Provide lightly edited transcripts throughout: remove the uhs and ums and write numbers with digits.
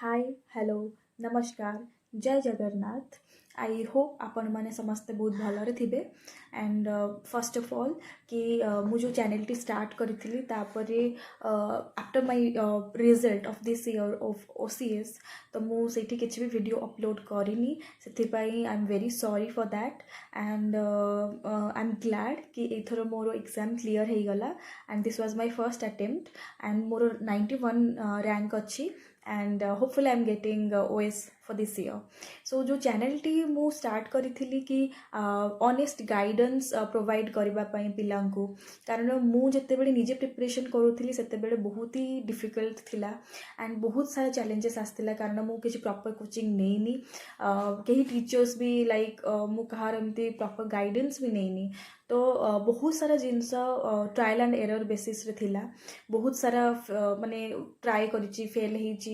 Hi hello नमस्कार जय जगन्नाथ। आई hope आपण मैंने समस्ते बहुत भलरे थिबे। एंड फर्स्ट ऑफ ऑल कि मु जो चैनल टी स्टार्ट करी तापरे after my result of this year of OCS तो मु सेठी किछि भी वीडियो अपलोड करिनी सेथिपाई I am very sorry for that. And I am glad कि एथर मोर एग्जाम क्लियर हो गला and this was my first attempt and मोर 91 रैंक अच्छी and hopefully I am getting OS for this year. So जो चैनल टी मु start करी कि ऑनेस्ट गाइडेंस प्रोवाइड करबा पई पिलांकु, कारण मु जते बेले निजे प्रिपरेशन करूथली सेते बेले बहुत ही डिफिकल्ट थिला एंड बहुत सारा चैलेंजेस आसतिला कारण मु किछि प्रॉपर कोचिंग नेइनी, कहीं टीचर्स भी लाइक मु कहार एमती प्रॉपर गाइडेंस भी नेइनी। तो बहुत सारा जिनस ट्रायल एंड एरर बेसिस रे थिला, बहुत सारा माने ट्राई करिछि फेल हेछि।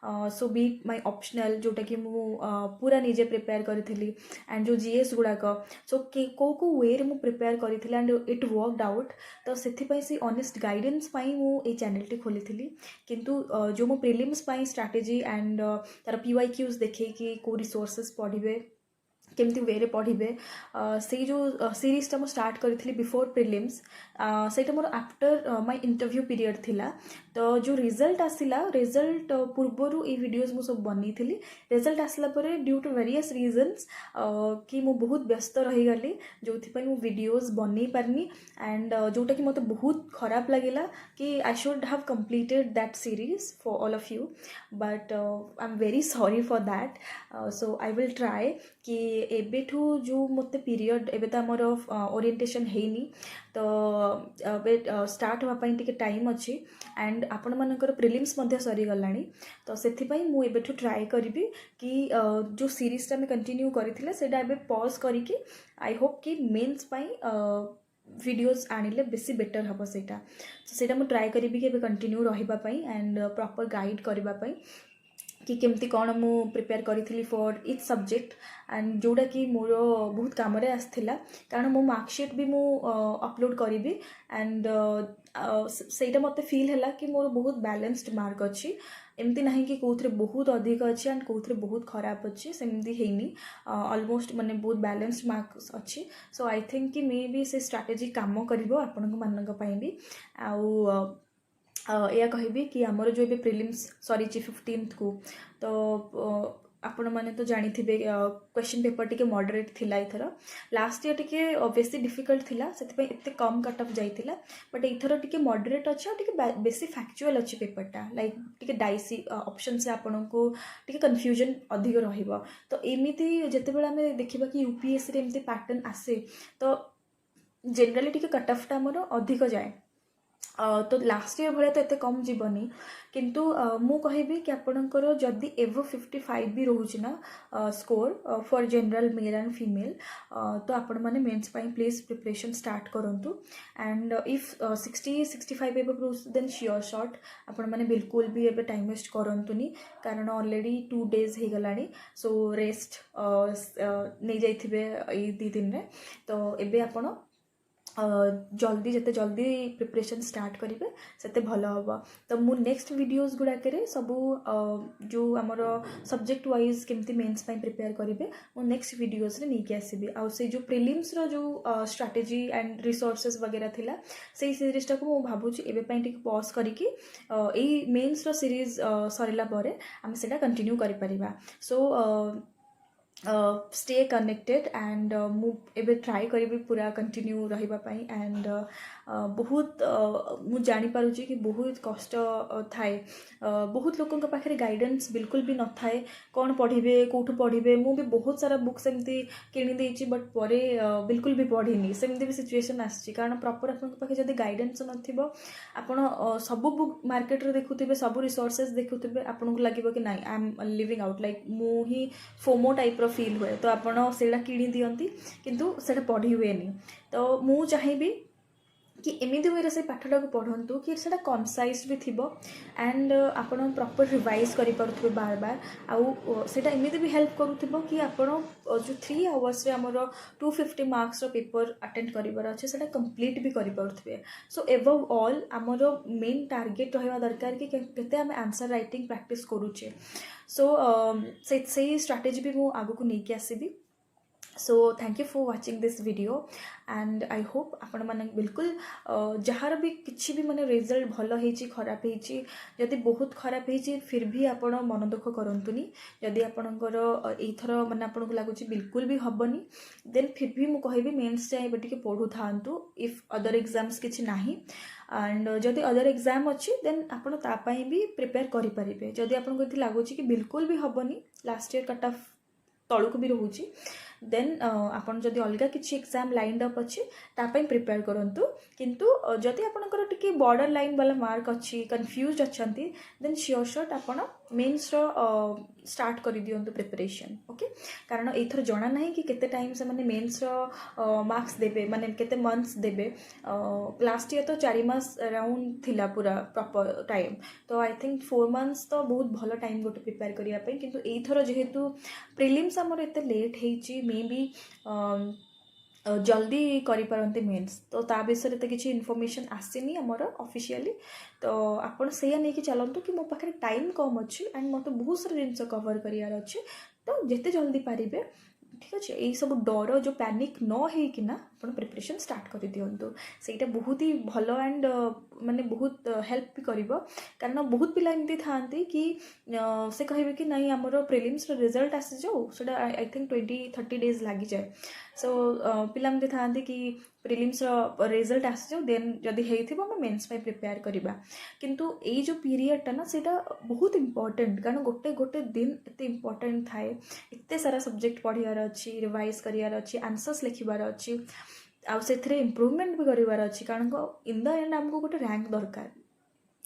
सो बी माय ऑप्शनल जोटा कि मु पूरा निजे प्रिपेयर करी एंड जो जीएस गुड़ाक सो को वे रे मु प्रिपेयर करी एंड इट वर्कड आउट। तो से सी ऑनेस्ट गाइडेंस पाई मु ए चैनल टी खोली किंतु जो मो प्रिलिम्स पाई स्ट्रैटेजी एंड तार पीवाईक्यूज देखे कि को रिसोर्सेस पढ़े केमती वे रे पढ़े से जो सीरीजटा मु स्टार्ट करी बिफोर प्रिलिम्स सेटा more after my interview period थिला। तो जो रिजल्ट आसिला रिजल्ट पूर्वर ये वीडियोस मु सब बनी थी। रिजल्ट आसला परे ड्यू टू वेरियस रीजन्स कि मु बहुत व्यस्त रही गली जो मु वीडियोस बनी पारनी एंड जोटा कि मते बहुत खराब लगिला कि I should have completed that series for all of you, but I am very sorry for that. So I will try कि एबेठू जो मते पीरियड एबे तो आमर ओरिएंटेशन हेनी तो एबे स्टार्ट होगापाई टिके टाइम अच्छी एंड आपण मानकर प्रिलिम्स मध्य सरी गलानी। तो सेथिपाई मु एबेठू ट्राए करिबी कि जो सीरीजटा में कंटिन्यू करिथिले सेटा एबे पॉज करिकि आई होप कि मेंस पाई वीडियोस आनिले बेसी बेटर हम सेटा। तो सेटा मु ट्राए करिबी कि एबे कंटिन्यू रहिबा पई एंड प्रॉपर गाइड करबा पई कि केमती कौन मु प्रिपेयर करी फॉर इच सब्जेक्ट एंड जोड़ा कि मोर बहुत काम आसला कारण मो मार्कशीट भी मु अपलोड करी एंड सेटा मते फील है कि मोर बहुत बैलेंस्ड मार्क अच्छी, एमती ना कि कौन बहुत अधिक अच्छी एंड कौन बहुत खराब अच्छी सेमती है ऑलमोस्ट माने बहुत बैलेंस्ड मार्क्स अच्छी। सो आई थिंक कि मे भी से स्ट्रैटेजी काम करिवो आपण मानक पई भी आउ या कहबी कि आमर जो ये प्रिलिम्स सरी 15th को तो आपण मैंने तो जानी थे क्वेश्चन पेपर टी मॉडरेट थिला एथर लास्ट ईयर टी बेसी डिफिकल्ट थिला से एते कम कट ऑफ जाइतिला बट एथर टी मॉडरेट अच्छे और बेसी फैक्चुअल अच्छी पेपरटा लाइक टी डाइसी ऑप्शन से आपन को टी कन्फ्यूजन अधिक रहिबो। तो एमिति जेतेबेला आमे देखिबा कि यूपीएससी रे एमती पैटर्न आसे तो जनरली टी कट ऑफटा हमर अधिक जाए। तो लास्ट ईयर भाया तो एत कम जीवनी किंतु मु कहबी कि आपणकर जदि एवो 55 भी रोचे ना score for general male and female तो आपण मैंने मेन्स प्लीज प्रिपरेशन स्टार्ट करूँ एंड इफ 60-65 एवं रोज देन श्योर शॉट आपण मैंने बिल्कुल भी एबे टाइम वेस्ट करंतुनी कारण ऑलरेडी 2 days हो गला। सो रेस्ट नहीं जाइथिबे ए 2 दिन रे तो एबे आपण जल्दी जिते जल्दी प्रिपरेशन स्टार्ट करेंगे सेते भल हम। तो मु नेक्स्ट वीडियोस गुड़ाक सबू जो आमर सब्जेक्ट वाइज केमती मेन्स प्रिपेयर करेंगे मु नेक्स्ट वीडियोस रे नहीं आसबि आउ से जो प्रिलिम्स रो जो स्ट्रैटेजी एंड रिसोर्सेज वगैरह थिला से सीरीजटा को मु भाबुची एबे पई टिक पॉज करिकि एई मेन्स रो सीरीज सरिला परे हम सेटा कंटिन्यू करि परिबा। सो स्टे कनेक्टेड एंड मु एबे ट्राई करी पूरा कंटिन्यू रहिबा पई एंड बहुत मु जानी पारुची कि बहुत कष्ट थाए बहुत लोकों के पाखे गाइडेंस बिल्कुल भी न थाए कौन पढ़े कौटू पढ़े मु भी बहुत सारा बुक्स एमती किणी देछि बट परे बिल्कुल भी पढ़ीनी सेमती भी सिचुएशन आछि कारण प्रॉपर आपन पाखे जदी गाइडेंस नथिबो आपण सब बुक मार्केट रे देखुथिबे सब रिसोर्सेज देखुथिबे आपन को लागिबो कि नाही I am living out like मु ही फोमो टाइप रो फील हुए तो आपड़ से किणी दियंती किंतु सेटा पढ़ी हुए नहीं। तो मु चाहिए कि एमती वे से पाठटा को पढ़ु कि से कंसाइज भी थी एंड आप प्रॉपर रिवाइज करें बार बार आउ से एमती भी हेल्प करूँ कि आपण जो 3 आवर्स आमर 250 मार्क्स पेपर अटेंड करार अच्छे से कंप्लीट भी करें सो एबव ऑल आमर मेन टार्गेट रहा दरकार कि केते आम आंसर राइटिंग प्रैक्टिस करूचे सो से स्ट्रैटेजी भी मुझे आगू को लेकिन आसबि so thank you for watching this video and I hope आपण मैंने बिल्कुल जार भी किसी भी माने रिजल्ट भल होती खराब होती जदि बहुत खराब होती फिर भी आपण मन दुख करंतुनी जदि आपणकर एथर माने आपन को लगुच बिल्कुल भी हबनी देन फिर भी मुझे कहबी मेन्स जाए टिके पढ़ु थांतु इफ अदर एग्जाम्स किछि नाही एंड जदि अदर एग्जाम अच्छी देन आपण तापाई भी प्रिपेयर करि परिबे जदि आपन को लगुच कि बिल्कुल भी हबनी लास्ट ईयर कट ऑफ तलुक भी रोचे देन आपन जदि अलग किसी एग्जाम लाइन अप अच्छी तापाई प्रिपेयर करंतु किंतु जदि आपनकर टिके बॉर्डर लाइन वाला मार्क अच्छी कन्फ्यूज अच्छंती देन श्योर शॉट आपन मेन्स स्टार्ट कर दियंतु प्रिपरेशन ओके कारण एथर जना नहीं कि केते टाइम से माने मेन्स मार्क्स देबे माने केते मंथ्स देबे लास्ट ईयर तो 4 मास अराउंड थिला पूरा प्रॉपर टाइम तो आई थिंक 4 मंथ्स तो बहुत भलो टाइम गोटे प्रिपेयर करिया पई किंतु एथर जेहेतु प्रिलिम्स हमर एते लेट हेची मे बी जल्दी करिपारंते मेन्स तो ता विषय तो किसी इनफॉरमेशन आसीनी हमर ऑफिशियली तो आपण से नहीं कि चलतु कि मो पाखे टाइम कम अच्छी एंड मत बहुत सारा जिनस कवर करार अच्छे तो जिते जल्दी पारे ठीक अच्छे यही सब डर जो पैनिक न होना आप प्रिपरेशन स्टार्ट कर दिंतु से बहुत ही भल एंड माने बहुत हेल्प भी कर कारण बहुत पिला एमती था कि से कहे कि नहीं आमर प्रिलिम्स रिजल्ट आसी जाऊ से आई थिंक 20-30 डेज लगी जाए सो पिला एमती था कि प्रिलिम्स रिजल्ट आसी जाऊ देन जदि होइथिबो हम मेंस पे प्रिपेयर करबा किंतु ए जो पीरियड टा ना सेटा बहुत इंपोर्टेंट कारण गोटे गोटे दिन एते इंपोर्टेंट थाए एते सारा सब्जेक्ट पढ़ियार अच्छी रिवाइज करियार अच्छी आंसर्स लिखिबार अच्छी आउ से इम्प्रूवमेंट भी करिवार अच्छी कारण इन द एंड आमको गोटे रैंक दरकार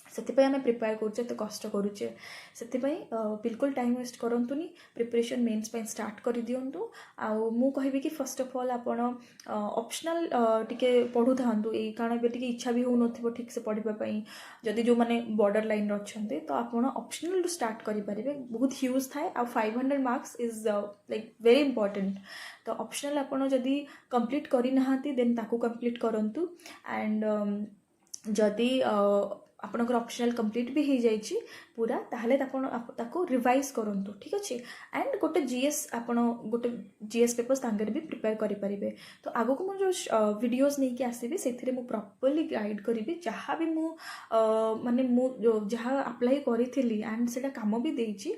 से आम प्रिपेयर करुचे तो कष्ट करुचे से बिल्कुल टाइम वेस्ट करंतुनी प्रिपरेशन मेन्स पे स्टार्ट कर दिंतु आउ मु कहबी कि फर्स्ट ऑफ ऑल आपण ऑप्शनल टिके पढ़ु थांतु ए कारण ए टिके इच्छा भी हो नथिबो ठीक से पढ़िबा पई जदि जो माने बॉर्डर लाइन रछन्ते तो आपण ऑप्शनल टू स्टार्ट करि परिबे बहुत ह्यूज थाए आ 500 marks is like very important तो ऑप्शनल आपण जदि कंप्लीट करि नहांती देन ताकू कंप्लीट करंतु एंड जदि आपनकर ऑप्शनल कंप्लीट भी हो जाइए पूरा ताहले ताको रिवाइज करंतु ठीक अच्छे एंड गोटे जीएस आपण गोटे जीएस पेपर सांगे भी प्रिपेयर करि परिबे तो आगो को जो वीडियोस नहीं कि आसीबे सेथिरे मु प्रॉपर्ली गाइड करिबे जहाँ भी मु माने मु जहाँ अप्लाई करिथिली एंड सेटा काम भी देइची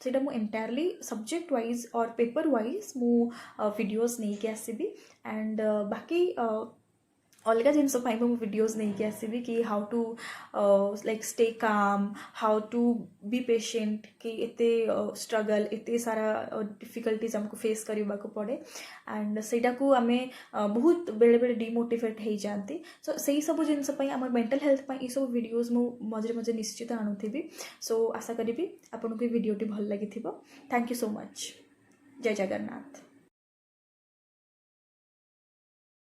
सेटा मु एंटायरली सब्जेक्ट वाइज और पेपर वाइज मु वीडियोस नहीं कि आसीबी एंड बाकी अलग जिनस मुझे वीडियोस नहीं कि आसबि कि how to like stay calm how to be patient कि एते स्ट्रगल एते सारा डिफिकल्टीज हमको फेस करने को पड़े एंड सेटा को आमे बहुत बेले बेले डिमोटिवेट हो जाती सो से सब जिनस आम मेंटल हेल्थ ये सब वीडियोस मु मझे मझे निश्चित आणुथि सो आशा करी आपको वीडियोटी भल लगी थैंक यू सो मच जय जगन्नाथ।